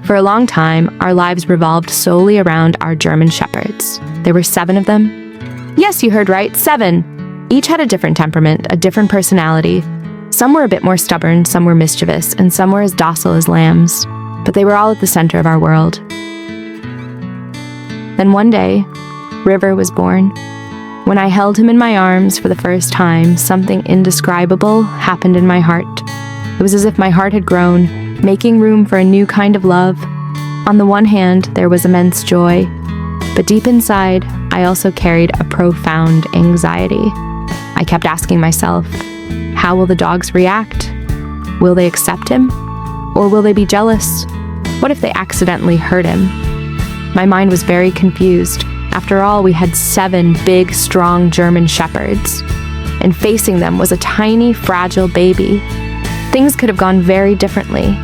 For a long time, our lives revolved solely around our German shepherds. There were 7 of them. Yes, you heard right, 7. Each had a different temperament, a different personality. Some were a bit more stubborn, some were mischievous, and some were as docile as lambs. But they were all at the center of our world. Then one day, River was born. When I held him in my arms for the first time, something indescribable happened in my heart. It was as if my heart had grown, making room for a new kind of love. On the one hand, there was immense joy, but deep inside, I also carried a profound anxiety. I kept asking myself, how will the dogs react? Will they accept him? Or will they be jealous? What if they accidentally hurt him? My mind was very confused. After all, we had 7 big, strong German shepherds, and facing them was a tiny, fragile baby. Things could have gone very differently.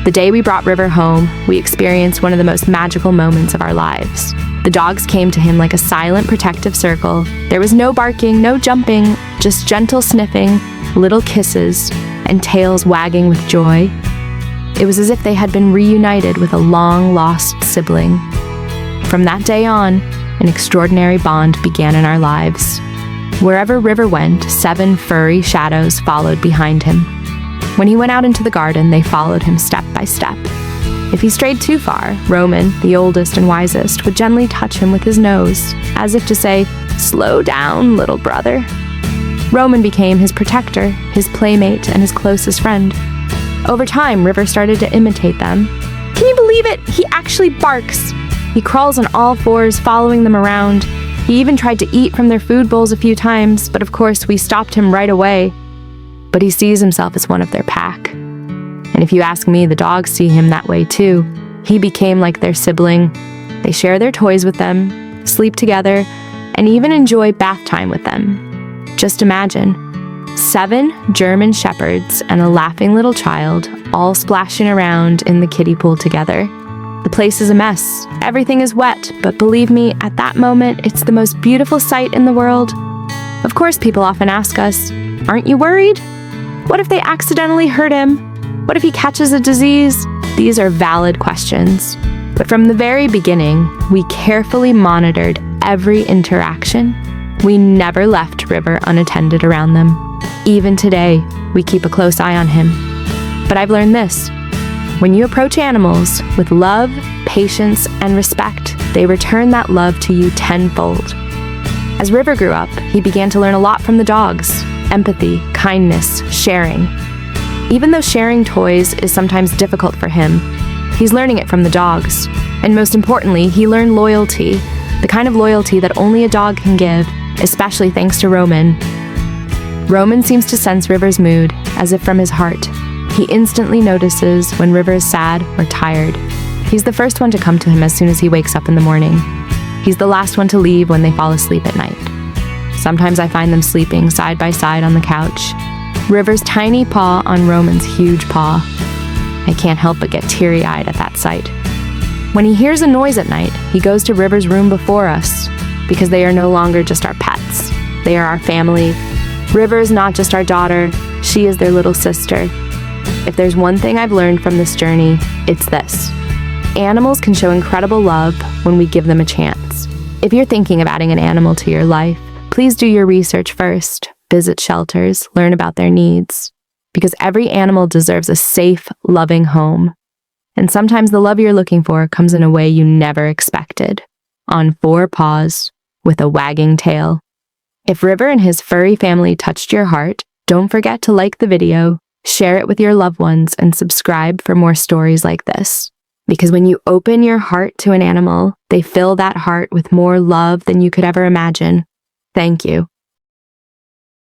The day we brought River home, we experienced one of the most magical moments of our lives. The dogs came to him like a silent, protective circle. There was no barking, no jumping, just gentle sniffing, little kisses, and tails wagging with joy. It was as if they had been reunited with a long-lost sibling. From that day on, an extraordinary bond began in our lives. Wherever River went, 7 furry shadows followed behind him. When he went out into the garden, they followed him step by step. If he strayed too far, Roman, the oldest and wisest, would gently touch him with his nose, as if to say, "Slow down, little brother." Roman became his protector, his playmate, and his closest friend. Over time, River started to imitate them. Can you believe it? He actually barks. He crawls on all 4s, following them around. He even tried to eat from their food bowls a few times, but of course we stopped him right away. But he sees himself as one of their pack. And if you ask me, the dogs see him that way too. He became like their sibling. They share their toys with them, sleep together, and even enjoy bath time with them. Just imagine, 7 German shepherds and a laughing little child all splashing around in the kiddie pool together. The place is a mess. Everything is wet, but believe me, at that moment, it's the most beautiful sight in the world. Of course, people often ask us, aren't you worried? What if they accidentally hurt him? What if he catches a disease? These are valid questions. But from the very beginning, we carefully monitored every interaction. We never left River unattended around them. Even today, we keep a close eye on him. But I've learned this. When you approach animals with love, patience, and respect, they return that love to you tenfold. As River grew up, he began to learn a lot from the dogs: empathy, kindness, sharing. Even though sharing toys is sometimes difficult for him, he's learning it from the dogs. And most importantly, he learned loyalty, the kind of loyalty that only a dog can give, especially thanks to Roman. Roman seems to sense River's mood, as if from his heart. He instantly notices when River is sad or tired. He's the first one to come to him as soon as he wakes up in the morning. He's the last one to leave when they fall asleep at night. Sometimes I find them sleeping side by side on the couch, River's tiny paw on Roman's huge paw. I can't help but get teary-eyed at that sight. When he hears a noise at night, he goes to River's room before us, because they are no longer just our pets. They are our family. River is not just our daughter, she is their little sister. If there's one thing I've learned from this journey, it's this. Animals can show incredible love when we give them a chance. If you're thinking of adding an animal to your life, please do your research first. Visit shelters, learn about their needs. Because every animal deserves a safe, loving home. And sometimes the love you're looking for comes in a way you never expected. On 4 paws, with a wagging tail. If River and his furry family touched your heart, don't forget to like the video, share it with your loved ones, and subscribe for more stories like this. Because when you open your heart to an animal, they fill that heart with more love than you could ever imagine. Thank you.